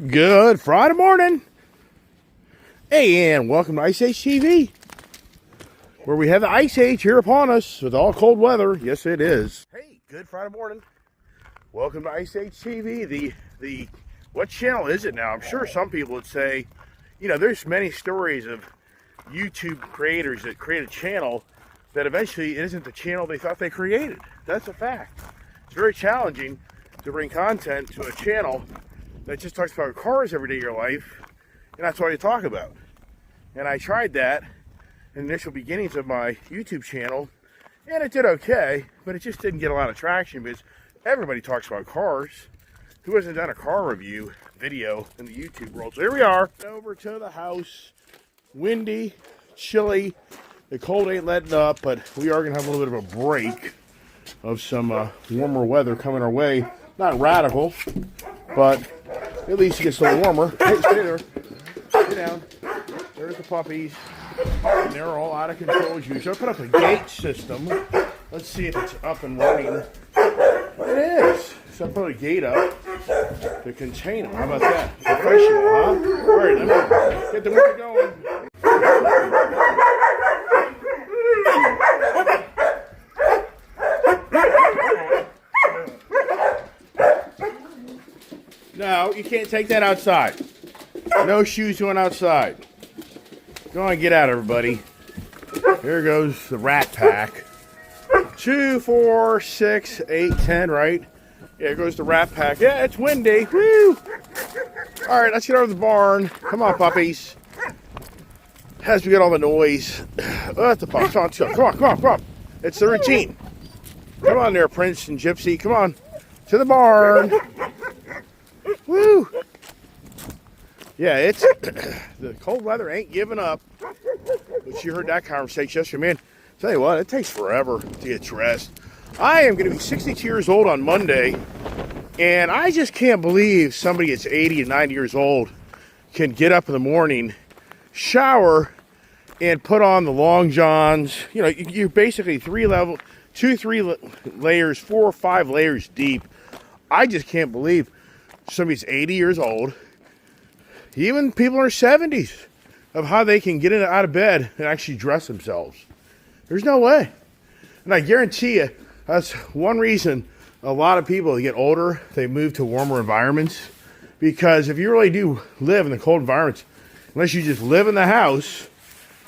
Good Friday morning. Hey, and welcome to Ice Age TV, where we have the Ice Age here upon us with all cold weather. Yes, it is. Hey, good Friday morning. Welcome to Ice Age TV. What channel is it now? I'm sure some people would say, you know, there's many stories of YouTube creators that create a channel that eventually it isn't the channel they thought they created. That's a fact. It's very challenging to bring content to a channel that just talks about cars every day of your life, and that's all you talk about. And I tried that in the initial beginnings of my YouTube channel, and it did okay, but it just didn't get a lot of traction because everybody talks about cars. Who hasn't done a car review video in the YouTube world? So here we are, over to the house. Windy, chilly, the cold ain't letting up, but we are going to have a little bit of a break of some warmer weather coming our way. Not radical, but at least it gets a little warmer. Hey, stay there. Stay down. There's the puppies. And they're all out of control as usual. I put up a gate system. Let's see if it's up and running. It is. So I put a gate up to contain them. How about that? Professional, huh? All right, let me get the window going. No, you can't take that outside. No shoes going outside. Go on, get out, everybody. Here goes the Rat Pack. 2, 4, 6, 8, 10, right? Yeah, here goes the Rat Pack. Yeah, it's windy. Woo! All right, let's get over to the barn. Come on, puppies. As we get all the noise. That's the puppies. Come on. It's the routine. Come on there, Prince and Gypsy. Come on. To the barn. Woo! Yeah, it's the cold weather ain't giving up. But you heard that conversation yesterday, man. Tell you what, it takes forever to get dressed. I am going to be 62 years old on Monday, and I just can't believe somebody that's 80 and 90 years old can get up in the morning, shower, and put on the long johns. You know, you're basically 3 layers, 4 or 5 layers deep. I just can't believe somebody's 80 years old, even people in their 70s, of how they can get out of bed and actually dress themselves. There's no way. And I guarantee you, that's one reason a lot of people that get older, they move to warmer environments. Because if you really do live in the cold environments, unless you just live in the house,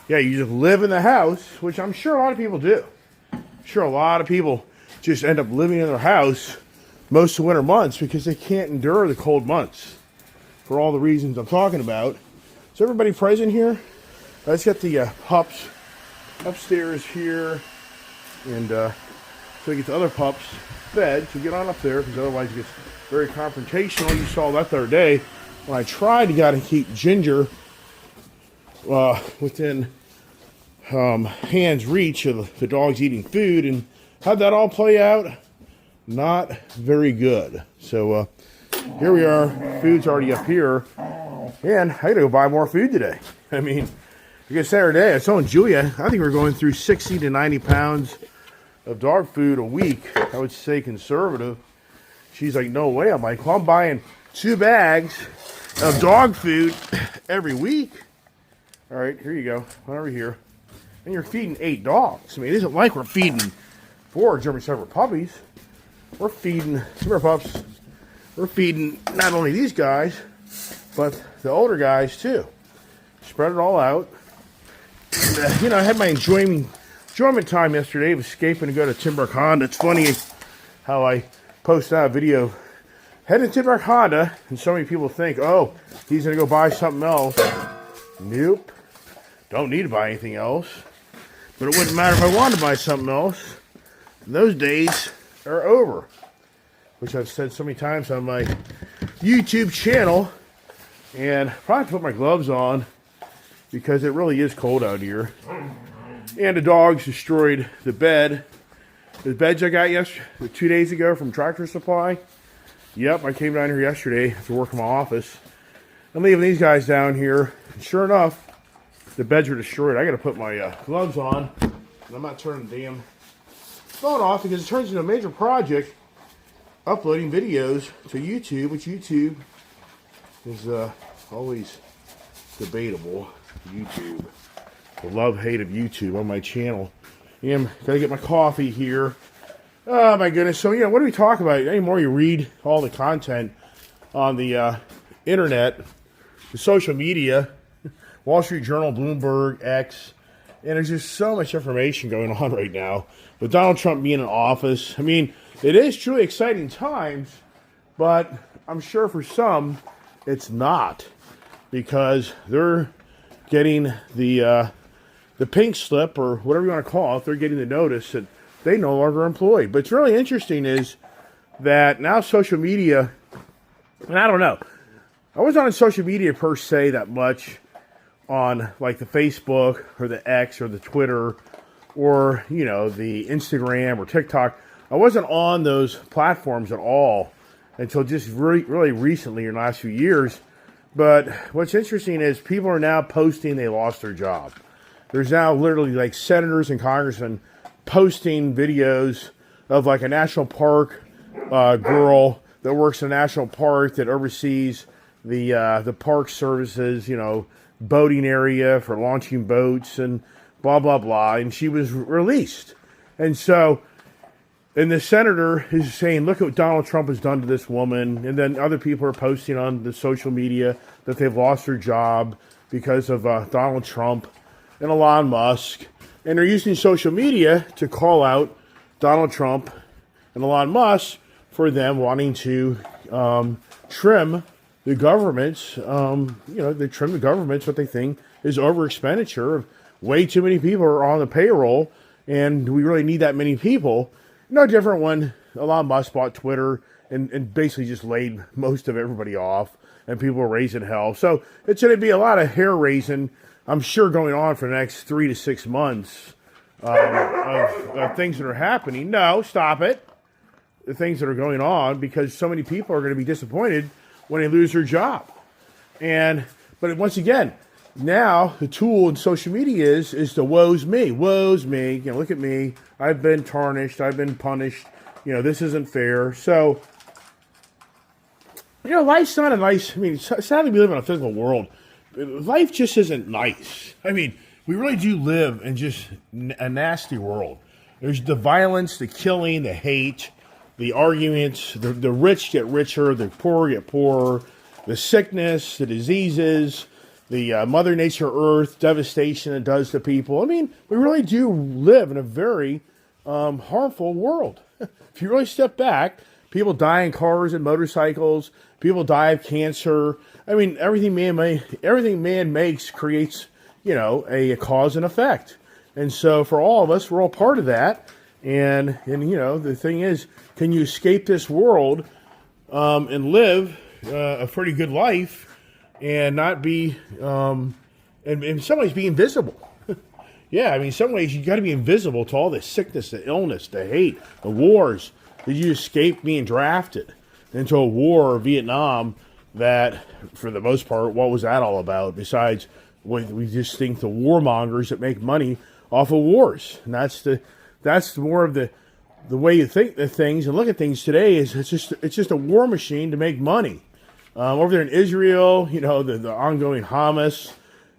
you just live in the house, which I'm sure a lot of people do. I'm sure a lot of people just end up living in their house most of the winter months because they can't endure the cold months for all the reasons I'm talking about. So everybody present here? Let's get the pups upstairs here, and so we get the other pups fed. So get on up there, because otherwise it gets very confrontational. You saw that the other day when I tried to keep Ginger within hand's reach of the dogs eating food, and how'd that all play out? Not very good. So here we are. Food's already up here, and I gotta go buy more food today. I mean, because Saturday I was telling Julia, I think we're going through 60 to 90 pounds of dog food a week. I would say conservative. She's like, no way. I'm like, well, I'm buying 2 bags of dog food every week. All right, here you go. Over here. And you're feeding 8 dogs. I mean, it isn't like we're feeding 4 German Shepherd puppies. We're feeding, come here, pups. We're feeding not only these guys, but the older guys too. Spread it all out. And, you know, I had my enjoyment time yesterday of escaping to go to Timbrook Honda. It's funny how I post out a video heading to Timbrook Honda, and so many people think, oh, he's going to go buy something else. Nope. Don't need to buy anything else. But it wouldn't matter if I wanted to buy something else. Those days are over, which I've said so many times on my YouTube channel. And probably put my gloves on because it really is cold out here. And the dogs destroyed the bed. The beds I got 2 days ago from Tractor Supply. Yep, I came down here yesterday to work in my office. I'm leaving these guys down here. And sure enough, the beds are destroyed. I got to put my gloves on. And I'm not turning the damn phone off because it turns into a major project uploading videos to YouTube, which YouTube is always debatable. YouTube. The love-hate of YouTube on my channel. Gotta get my coffee here. Oh my goodness. So, what do we talk about? Anymore you read all the content on the internet, the social media, Wall Street Journal, Bloomberg, X, and there's just so much information going on right now. With Donald Trump being in office, I mean, it is truly exciting times, but I'm sure for some, it's not. Because they're getting the pink slip, or whatever you want to call it, they're getting the notice that they no longer employed. But it's really interesting is that now social media, and I don't know, I wasn't on social media per se that much on like the Facebook or the X or the Twitter or, the Instagram or TikTok. I wasn't on those platforms at all until just really, really recently in the last few years. But what's interesting is people are now posting they lost their job. There's now literally like senators and congressmen posting videos of like a national park girl that works in a national park that oversees the park services, boating area for launching boats and blah, blah, blah. And she was released. And the senator is saying, look at what Donald Trump has done to this woman. And then other people are posting on the social media that they've lost their job because of Donald Trump and Elon Musk. And they're using social media to call out Donald Trump and Elon Musk for them wanting to trim the government's, they trim the government's what they think is over expenditure. Way too many people are on the payroll, and do we really need that many people? No different when Elon Musk bought Twitter and basically just laid most of everybody off, and people were raising hell. So it's going to be a lot of hair raising, I'm sure, going on for the next 3 to 6 months of things that are happening. No, stop it. The things that are going on, because so many people are going to be disappointed when they lose their job. But once again, now the tool in social media is the woe's me. Look at me. I've been tarnished. I've been punished. This isn't fair. So, life's not a nice. I mean, sadly, we live in a physical world. Life just isn't nice. I mean, we really do live in just a nasty world. There's the violence, the killing, the hate, the arguments. The rich get richer. The poor get poorer. The sickness, the diseases, the Mother Nature Earth devastation it does to people. I mean, we really do live in a very harmful world. If you really step back, people die in cars and motorcycles. People die of cancer. I mean, everything man makes creates, a cause and effect. And so for all of us, we're all part of that. And the thing is, can you escape this world and live a pretty good life and not be, and in some ways, be invisible? Yeah, I mean, in some ways, you got to be invisible to all the sickness, the illness, the hate, the wars. Did you escape being drafted into a war, Vietnam, that, for the most part, what was that all about? Besides, we just think the warmongers that make money off of wars. And that's more of the way you think the things and look at things today is it's just a war machine to make money. Over there in Israel, the ongoing Hamas,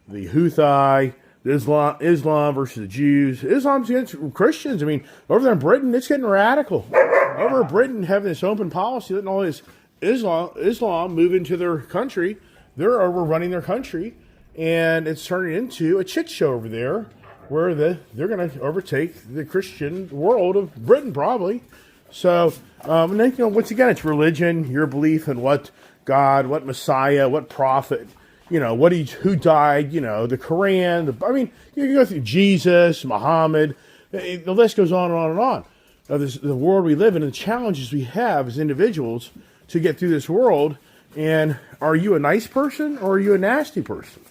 the Houthi, Islam versus the Jews. Islam's against Christians. I mean, over there in Britain, it's getting radical. Over in Britain, having this open policy, letting all this Islam move into their country. They're overrunning their country, and it's turning into a shit show over there, where they're going to overtake the Christian world of Britain, probably. So, and then, once again, it's religion, your belief in what God, what Messiah, what prophet, who died, the Quran. I mean, you can go through Jesus, Muhammad. The list goes on and on and on. The world we live in and the challenges we have as individuals to get through this world. And are you a nice person or are you a nasty person?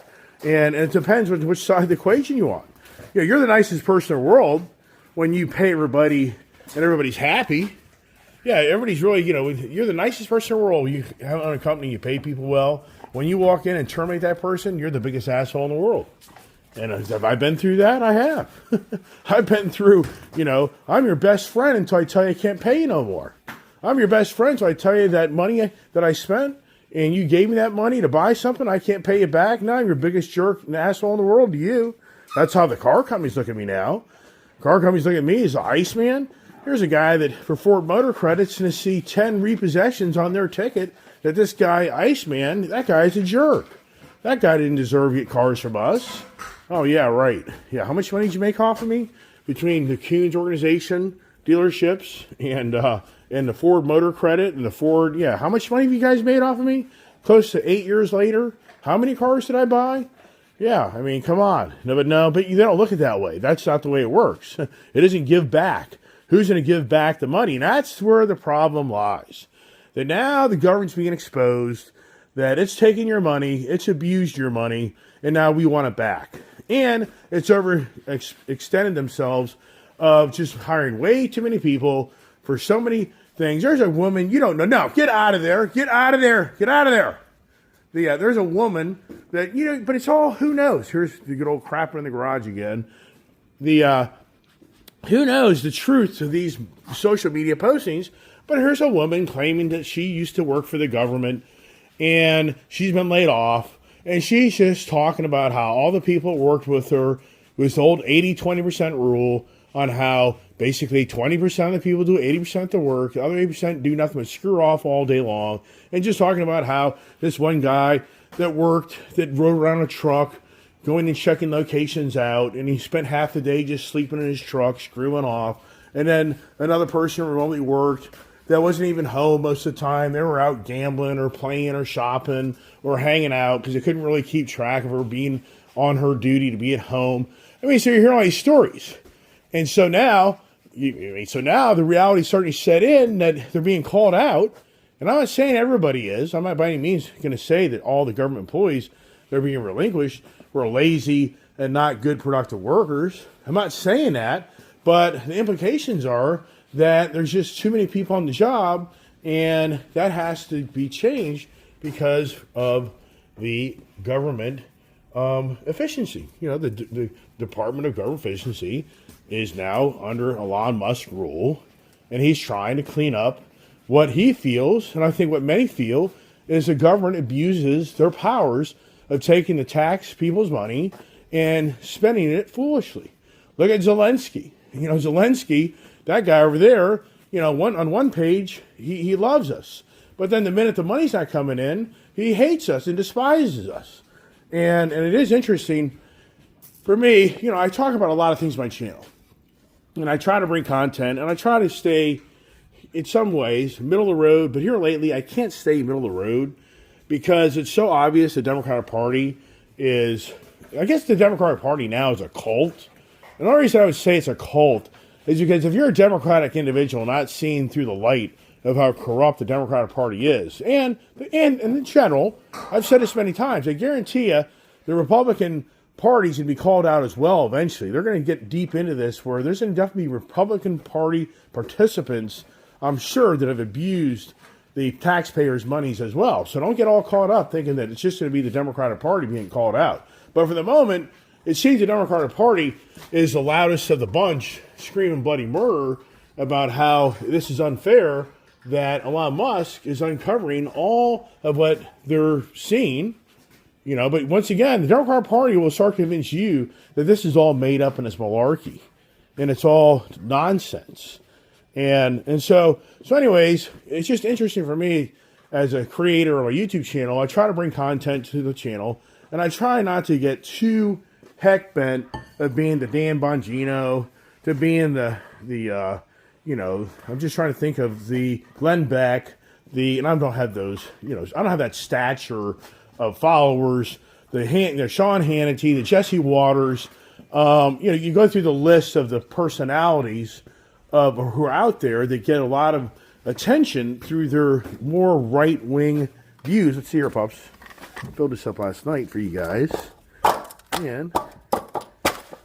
And it depends on which side of the equation you're on. You're the nicest person in the world when you pay everybody and everybody's happy. Yeah, everybody's really, you're the nicest person in the world. You own a company, you pay people well. When you walk in and terminate that person, you're the biggest asshole in the world. And have I been through that? I have. I've been through, I'm your best friend until I tell you I can't pay you no more. I'm your best friend until I tell you that money that I spent and you gave me that money to buy something, I can't pay you back. Now I'm your biggest jerk and asshole in the world to you. That's how the car companies look at me now. Car companies look at me as the Iceman. Here's a guy that for Ford Motor Credit's going to see 10 repossessions on their ticket that this guy, Iceman, that guy's a jerk. That guy didn't deserve to get cars from us. Oh, yeah, right. Yeah, how much money did you make off of me? Between the Coons organization, dealerships, and the Ford Motor Credit, and the Ford, yeah, how much money have you guys made off of me? Close to 8 years later. How many cars did I buy? Yeah, I mean, come on. No, but you don't look at it that way. That's not the way it works. It doesn't give back. Who's going to give back the money? And that's where the problem lies. That now the government's being exposed, that it's taken your money, it's abused your money, and now we want it back. And it's extended themselves of just hiring way too many people for so many things. There's a woman, you don't know. No, get out of there. Get out of there. Get out of there. Yeah, there's a woman that, but it's all, who knows? Here's the good old crap in the garage again. Who knows the truth of these social media postings, but here's a woman claiming that she used to work for the government and she's been laid off, and she's just talking about how all the people that worked with her was the old 80-20% rule on how basically 20% of the people do 80% of the work, the other 80% do nothing but screw off all day long, and just talking about how this one guy that rode around a truck, going and checking locations out, and he spent half the day just sleeping in his truck, screwing off. And then another person remotely worked that wasn't even home most of the time. They were out gambling or playing or shopping or hanging out because they couldn't really keep track of her being on her duty to be at home. I mean, so you're hearing all these stories. And so now, the reality is starting to set in that they're being called out. And I'm not saying everybody is. I'm not by any means going to say that all the government employees that are being relinquished were lazy and not good productive workers. I'm not saying that, but the implications are that there's just too many people on the job, and that has to be changed because of the government efficiency. The Department of Government Efficiency is now under Elon Musk rule, and he's trying to clean up what he feels, and I think what many feel, is the government abuses their powers of taking the tax people's money and spending it foolishly. Look at Zelensky. Zelensky, that guy over there, on one page, he loves us. But then the minute the money's not coming in, he hates us and despises us. And it is interesting for me, I talk about a lot of things on my channel. And I try to bring content, and I try to stay, in some ways, middle of the road. But here lately, I can't stay middle of the road because it's so obvious the Democratic Party is, I guess the Democratic Party now is a cult. And the only reason I would say it's a cult is because if you're a Democratic individual not seeing through the light of how corrupt the Democratic Party is, and in general, I've said this many times, I guarantee you the Republican Party's going to be called out as well eventually. They're going to get deep into this where there's going to definitely be Republican Party participants, I'm sure, that have abused the taxpayers' monies as well. So don't get all caught up thinking that it's just going to be the Democratic Party being called out. But for the moment, it seems the Democratic Party is the loudest of the bunch, screaming bloody murder about how this is unfair, that Elon Musk is uncovering all of what they're seeing. But once again, the Democratic Party will start to convince you that this is all made up and it's malarkey, and it's all nonsense. And so anyways, it's just interesting for me as a creator of a YouTube channel. I try to bring content to the channel, and I try not to get too heck bent of being the Dan Bongino, to being I'm just trying to think of the Glenn Beck, and I don't have those, I don't have that stature of followers, the Sean Hannity, the Jesse Waters. You go through the list of the personalities of who are out there that get a lot of attention through their more right-wing views. Let's see here, pups. I filled this up last night for you guys. And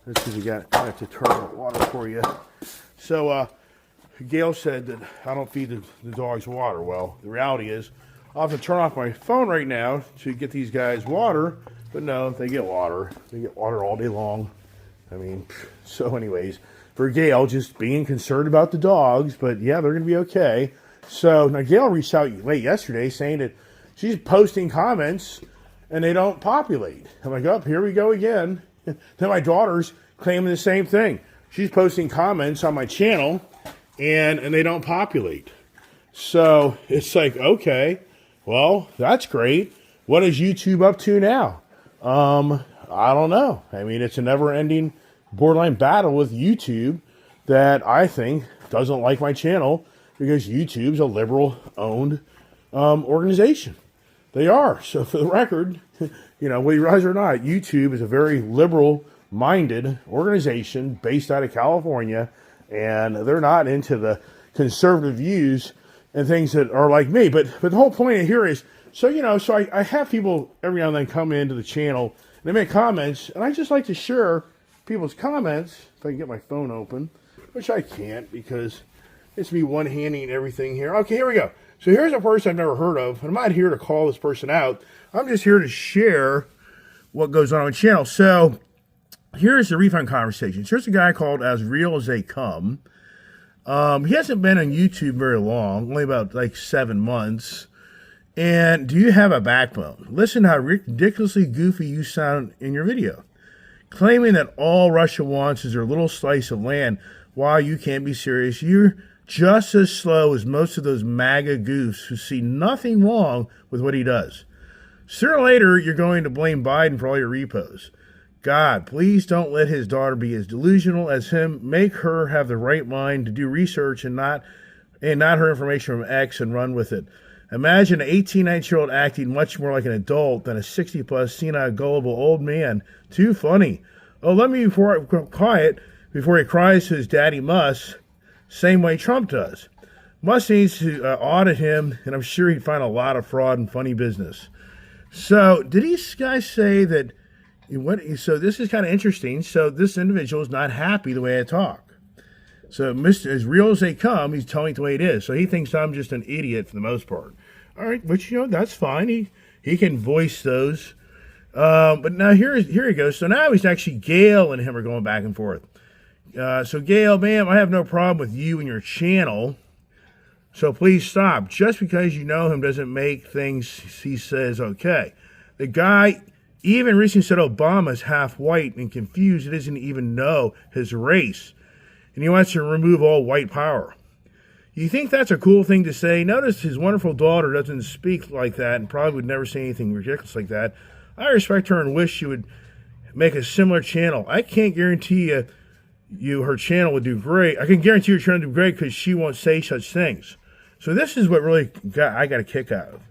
let's see, I have to turn on water for you. So, Gail said that I don't feed the dogs water. Well, the reality is I'll have to turn off my phone right now to get these guys water. But no, they get water. They get water all day long. So anyways, for Gail, just being concerned about the dogs. But yeah, they're going to be okay. So now Gail reached out late yesterday saying that she's posting comments and they don't populate. I'm like, oh, here we go again. Then my daughter's claiming the same thing. She's posting comments on my channel and they don't populate. So it's like, okay, well, that's great. What is YouTube up to now? I don't know. I mean, it's a never-ending borderline battle with YouTube that I think doesn't like my channel because YouTube's a liberal-owned organization. They are. So for the record, you know, whether you realize it or not, YouTube is a very liberal-minded organization based out of California, and they're not into the conservative views and things that are like me. But the whole point here is, so, you know, so I have people every now and then come into the channel, and they make comments, and I just like to share people's comments, if I can get my phone open, which I can't because it's me one-handing everything here. Okay, here we go. So here's a person I've never heard of, and I'm not here to call this person out. I'm just here to share what goes on the channel. So here's the refund conversations. Here's a guy called As Real As They Come. He hasn't been on YouTube very long, only about like 7 months. And do you have a backbone? Listen how ridiculously goofy you sound in your video. Claiming that all Russia wants is their little slice of land. While you can't be serious, you're just as slow as most of those MAGA goofs who see nothing wrong with what he does. Sooner or later, you're going to blame Biden for all your repos. God, please don't let his daughter be as delusional as him. Make her have the right mind to do research and not her information from X and run with it. Imagine an 18, 19-year-old acting much more like an adult than a 60-plus, senile, gullible old man. Too funny. Oh, let me be quiet before he cries to his daddy Musk, same way Trump does. Musk needs to audit him, and I'm sure he'd find a lot of fraud and funny business. So, did these guys say that? So this is kind of interesting. So this individual is not happy the way I talk. So As Real As They Come, he's telling it the way it is. So he thinks I'm just an idiot for the most part. All right, but you know, that's fine. He can voice those. But now here he goes. So now he's actually, Gail and him are going back and forth. So Gail, ma'am, I have no problem with you and your channel. So please stop. Just because you know him doesn't make things he says okay. The guy even recently said Obama's half white and confused. He doesn't even know his race. And he wants to remove all white power. You think that's a cool thing to say? Notice his wonderful daughter doesn't speak like that and probably would never say anything ridiculous like that. I respect her and wish she would make a similar channel. I can't guarantee you her channel would do great. I can guarantee your channel would do great because she won't say such things. So this is what really I got a kick out of.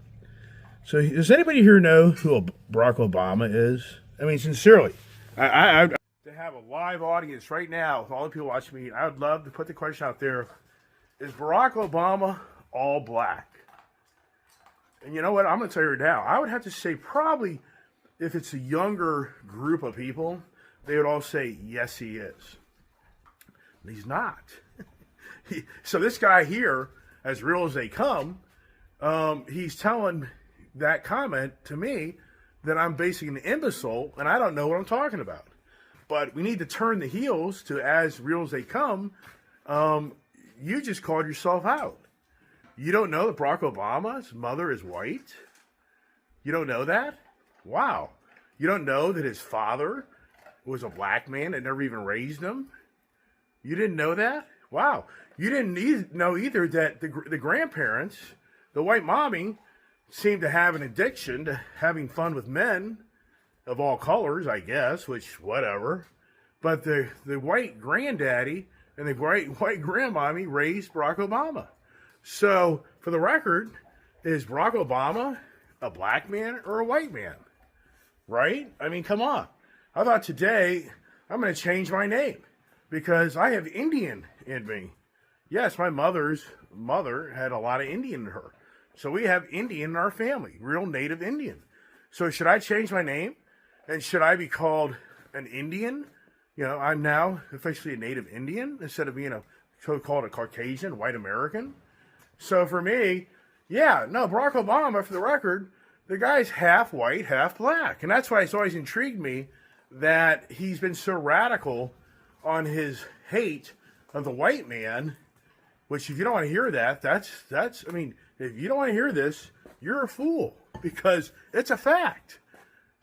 So does anybody here know who Barack Obama is? I mean, sincerely, I to have a live audience right now with all the people watching me, I would love to put the question out there: is Barack Obama all black? And you know what? I'm going to tell you now. I would have to say probably if it's a younger group of people, they would all say yes, he is. But he's not. So this guy here, As Real As They Come, he's telling that comment to me that I'm basically an imbecile and I don't know what I'm talking about. But we need to turn the heels to As Real As They Come. You just called yourself out. You don't know that Barack Obama's mother is white? You don't know that? Wow. You don't know that his father was a black man that never even raised him? You didn't know that? Wow. You didn't know either that the grandparents, the white mommy, seemed to have an addiction to having fun with men of all colors, I guess, which, whatever. But the white granddaddy and the white grandmommy raised Barack Obama. So, for the record, is Barack Obama a black man or a white man? Right? I mean, come on. I thought today I'm going to change my name because I have Indian in me. Yes, my mother's mother had a lot of Indian in her. So we have Indian in our family, real native Indian. So should I change my name? And should I be called an Indian? You know, I'm now officially a native Indian instead of being called a Caucasian, white American. So for me, yeah, no, Barack Obama, for the record, the guy's half white, half black. And that's why it's always intrigued me that he's been so radical on his hate of the white man, which if you don't want to hear that, that's I mean, if you don't want to hear this, you're a fool. because it's a fact.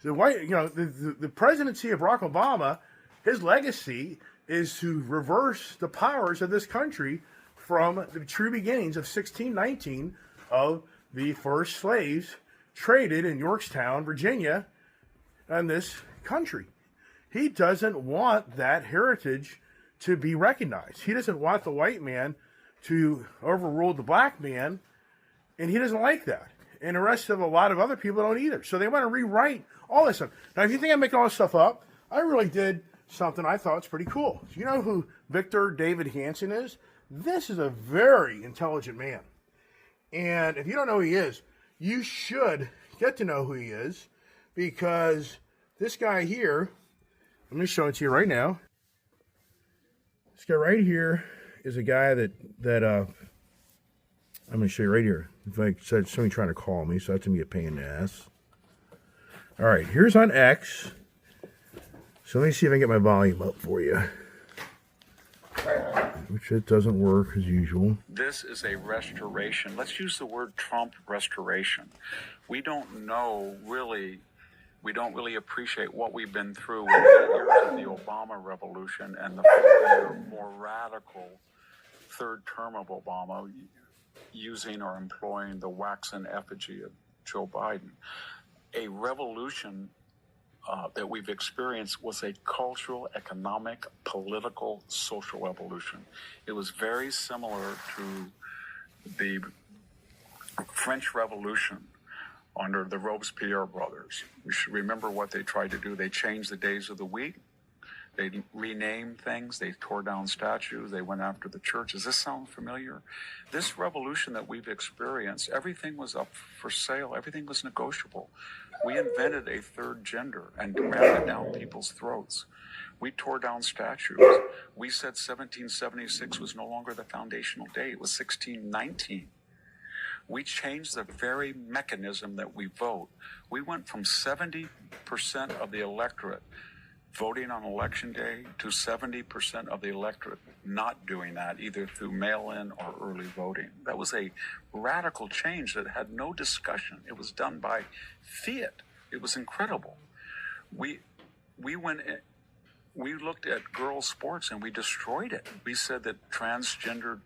The presidency of Barack Obama, his legacy is to reverse the powers of this country from the true beginnings of 1619 of the first slaves traded in Yorktown, Virginia, and this country. He doesn't want that heritage to be recognized. He doesn't want the white man to overrule the black man, and he doesn't like that. And the rest of a lot of other people don't either. So they want to rewrite all this stuff. Now, if you think I'm making all this stuff up, I really did something I thought was pretty cool. You know who Victor David Hanson is? This is a very intelligent man. And if you don't know who he is, you should get to know who he is, because this guy here, let me show it to you right now. This guy right here is a guy that I'm going to show you right here. In fact, somebody trying to call me, so that's going to be a pain in the ass. All right, here's on X. So let me see if I can get my volume up for you. Which it doesn't work as usual. This is a restoration. Let's use the word Trump restoration. We don't know really, we don't really appreciate what we've been through with 8 years of the Obama revolution and the 4-year more radical third term of Obama, using or employing the wax and effigy of Joe Biden. A revolution that we've experienced was a cultural, economic, political, social revolution. It was very similar to the French Revolution under the Robespierre brothers. We should remember what they tried to do. They changed the days of the week. They renamed things. They tore down statues. They went after the church. Does this sound familiar? This revolution that we've experienced, everything was up for sale. Everything was negotiable. We invented a third gender and rammed it down people's throats. We tore down statues. We said 1776 was no longer the foundational date. It was 1619. We changed the very mechanism that we vote. We went from 70% of the electorate voting on election day to 70% of the electorate not doing that, either through mail-in or early voting. That was a radical change that had no discussion. It was done by fiat. It was incredible. We looked at girls' sports and we destroyed it. We said that transgendered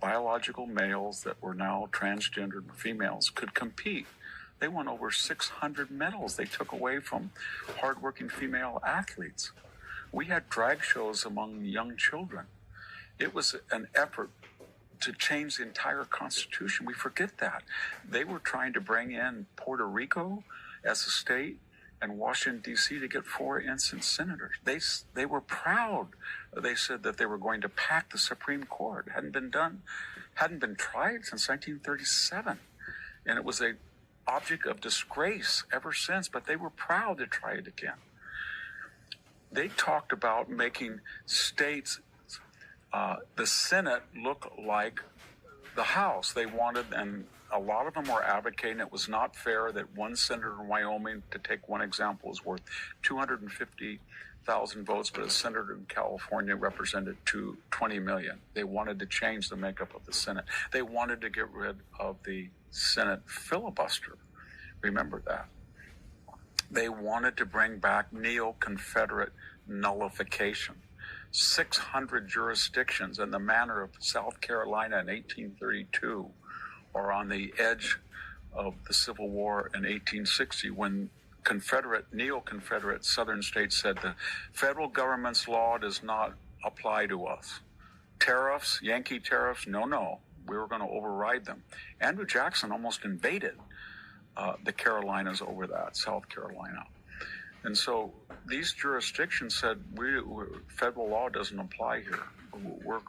biological males that were now transgendered females could compete. They won over 600 medals they took away from hardworking female athletes. We had drag shows among young children. It was an effort to change the entire Constitution. We forget that. They were trying to bring in Puerto Rico as a state and Washington, D.C. to get 4 instant senators. They were proud. They said that they were going to pack the Supreme Court. Hadn't been tried since 1937. And it was a object of disgrace ever since, but they were proud to try it again. They talked about making states, the Senate, look like the House. They wanted, and a lot of them were advocating it was not fair that one senator in Wyoming, to take one example, is worth 250,000 votes, but a senator in California represented 20 million. They wanted to change the makeup of the Senate. They wanted to get rid of the Senate filibuster. Remember that. They wanted to bring back neo-Confederate nullification. 600 jurisdictions in the manner of South Carolina in 1832 or on the edge of the Civil War in 1860 when neo-Confederate Southern states said the federal government's law does not apply to us. Tariffs, Yankee tariffs, no. We were going to override them. Andrew Jackson almost invaded the Carolinas over that, South Carolina. And so these jurisdictions said, federal law doesn't apply here.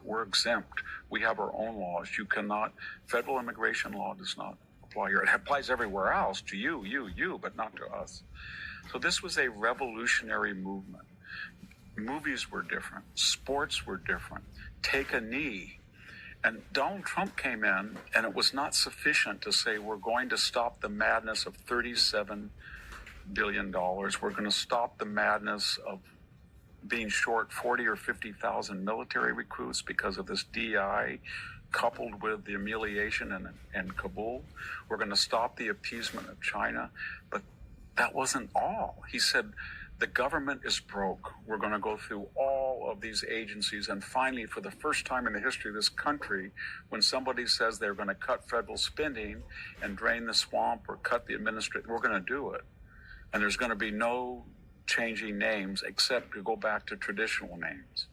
We're exempt. We have our own laws. You cannot, federal immigration law does not apply here. It applies everywhere else to you, but not to us. So this was a revolutionary movement. Movies were different. Sports were different. Take a knee. And Donald Trump came in, and it was not sufficient to say we're going to stop the madness of $37 billion. We're going to stop the madness of being short 40 or 50,000 military recruits because of this DI coupled with the humiliation in Kabul. We're going to stop the appeasement of China. But that wasn't all. He said, the government is broke. We're going to go through all of these agencies. And finally, for the first time in the history of this country, when somebody says they're going to cut federal spending and drain the swamp or cut the administration, we're going to do it. And there's going to be no changing names except to go back to traditional names.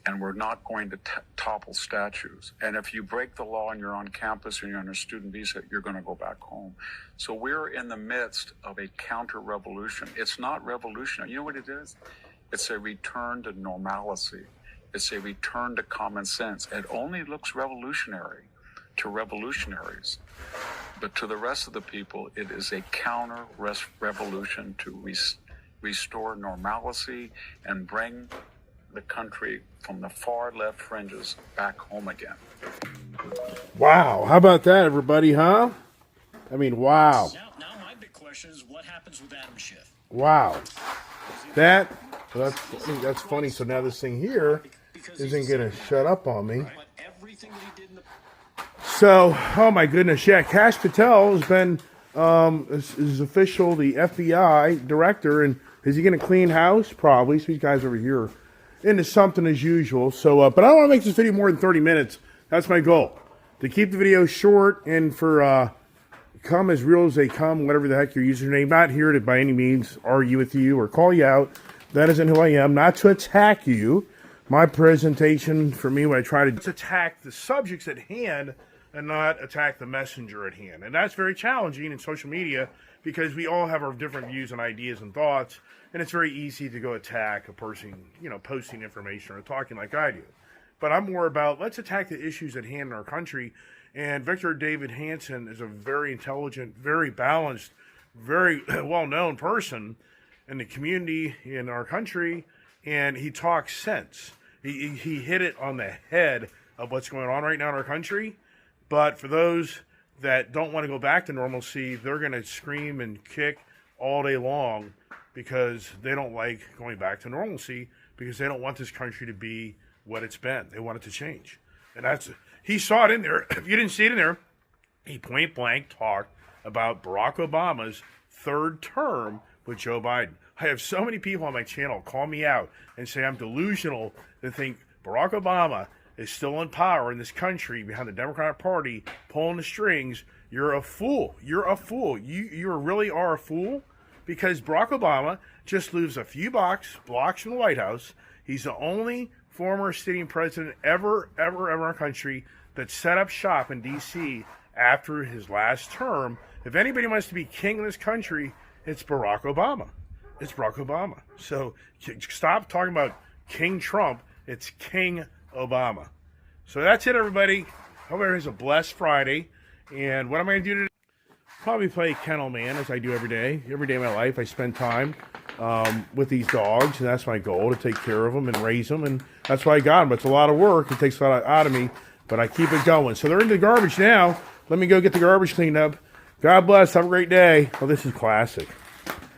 And we're not going to topple statues. And if you break the law and you're on campus and you're on a student visa, you're going to go back home. So we're in the midst of a counter-revolution. It's not revolutionary. You know what it is? It's a return to normalcy. It's a return to common sense. It only looks revolutionary to revolutionaries. But to the rest of the people, it is a counter-revolution to restore normalcy and bring the country from the far left fringes back home again. Wow. How about that, everybody, huh? I mean, wow. Now my big question is, what happens with Adam Schiff? Wow. That's funny. So now this thing here isn't going to shut up on me. But everything that he did in the So, oh my goodness, yeah, Kash Patel has been, is official, the FBI director, and is he going to clean house? Probably. So these guys over here into something as usual. So, but I don't want to make this video more than 30 minutes. That's my goal. To keep the video short and for come as real as they come, whatever the heck your username. Not here to by any means argue with you or call you out. That isn't who I am. Not to attack you. My presentation for me when I try to attack the subjects at hand and not attack the messenger at hand. And that's very challenging in social media because we all have our different views and ideas and thoughts. And it's very easy to go attack a person, posting information or talking like I do. But I'm more about, let's attack the issues at hand in our country. And Victor David Hanson is a very intelligent, very balanced, very well-known person in the community in our country. And he talks sense. He hit it on the head of what's going on right now in our country. But for those that don't want to go back to normalcy, they're going to scream and kick all day long because they don't like going back to normalcy because they don't want this country to be what it's been. They want it to change. And he saw it in there. If you didn't see it in there, he point blank talked about Barack Obama's third term with Joe Biden. I have so many people on my channel call me out and say I'm delusional to think Barack Obama is still in power in this country behind the Democratic Party pulling the strings. You're a fool. You're a fool. You really are a fool because Barack Obama just lives a few blocks from the White House. He's the only former sitting president ever in our country that set up shop in D.C. after his last term. If anybody wants to be king in this country, it's Barack Obama. It's Barack Obama. So stop talking about King Trump. It's King Obama. So that's it, everybody. Hope everyone has a blessed Friday. And what am I going to do today? Probably play Kennel Man as I do every day. Every day of my life, I spend time with these dogs, and that's my goal, to take care of them and raise them. And that's why I got them. It's a lot of work. It takes a lot out of me, but I keep it going. So they're in the garbage now. Let me go get the garbage cleaned up. God bless. Have a great day. Oh, this is classic.